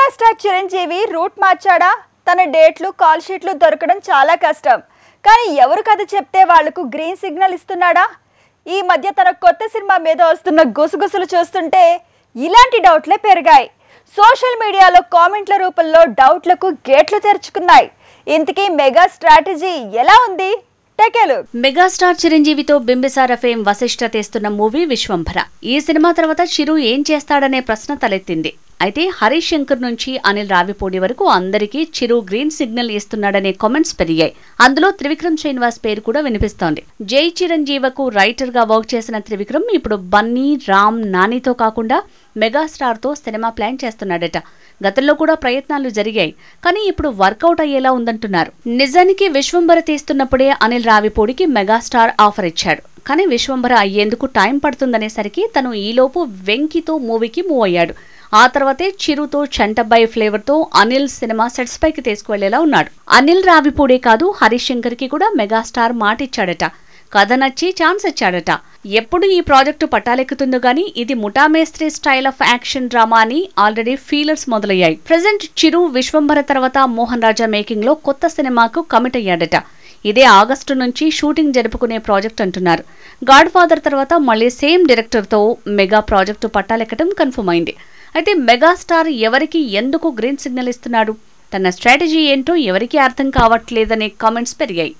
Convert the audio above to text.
Megastar Chiranjeevi route మార్చాడా? తన డేట్లు call షీట్లు దొరకడం చాలా కష్టం. కానీ ఎవరు కథ చెప్తే వాళ్లకు గ్రీన్ సిగ్నల్ ఇస్తున్నాడా? ఈ మధ్య తన కొత్త సినిమా మీద వస్తున్న గుసగుసలు చూస్తుంటే ఇలాంటి డౌట్లే పెరిగాయి. సోషల్ మీడియాలో కామెంట్ల రూపంలో డౌట్లకు గేట్లు తెరుచుకున్నాయి. ఇంతకీ మెగా స్ట్రాటజీ ఎలా ఉంది? మెగాస్టార్ చిరంజీవితో బింబిసార ఫేమ్ వశిష్ఠ తీస్తున్న మూవీ విశ్వంభర. ఈ సినిమా తర్వాత చిరు ఏం చేస్తాడనే ప్రశ్న తలెత్తింది. అయితే హరీష్ శంకర్ నుంచి అనిల్ రావిపూడి వరకు అందరికీ చిరు గ్రీన్ సిగ్నల్ ఇస్తున్నాడనే కామెంట్స్ పెరిగాయి. అందులో త్రివిక్రమ్ శ్రీనివాస్ పేరు కూడా వినిపిస్తోంది. జై చిరంజీవకు రైటర్ గా వర్క్ చేసిన త్రివిక్రమ్ ఇప్పుడు బన్నీ, రామ్, నానితో కాకుండా మెగాస్టార్ తో సినిమా ప్లాన్ చేస్తున్నాడట. గతంలో కూడా ప్రయత్నాలు జరిగాయి, కానీ ఇప్పుడు వర్కౌట్ అయ్యేలా ఉందంటున్నారు. నిజానికి విశ్వంభర తీస్తున్నప్పుడే అనిల్ రావిపూడికి మెగాస్టార్ ఆఫర్ ఇచ్చాడు. కానీ విశ్వంభర అయ్యేందుకు టైం పడుతుందనేసరికి తను ఈలోపు వెంకితో మూవీకి మూవ్ అయ్యాడు. ఆ తర్వాతే చిరుతో చంటబ్బాయి ఫ్లేవర్ తో అనిల్ సినిమా సెట్స్ పైకి తీసుకువెళ్లేలా ఉన్నాడు. అనిల్ రావిపూడే కాదు, హరీష్ శంకర్ కి కూడా మెగాస్టార్ మాటిచ్చాడట. కథ నచ్చి ఛాన్స్ ఇచ్చాడట. ఎప్పుడు ఈ ప్రాజెక్టు పట్టాలెక్కుతుందో గానీ ఇది Muta Mestri style of action drama అని ఆల్రెడీ ఫీలర్స్ మొదలయ్యాయి. ప్రెజెంట్ చిరు విశ్వంభర తర్వాత మోహన్ రాజా మేకింగ్ లో కొత్త సినిమాకు కమిట్ అయ్యాడట. ఇదే ఆగస్టు నుంచి షూటింగ్ జరుపుకునే ప్రాజెక్ట్ అంటున్నారు. గాడ్ ఫాదర్ తర్వాత మళ్లీ సేమ్ డైరెక్టర్ తో మెగా ప్రాజెక్టు పట్టాలెక్కడం కన్ఫర్మ్ అయింది. అయితే మెగాస్టార్ ఎవరికి ఎందుకు గ్రీన్ సిగ్నల్ ఇస్తున్నాడు? తన స్ట్రాటజీ ఏంటో ఎవరికీ అర్థం కావట్లేదనే కామెంట్స్ పెరిగాయి.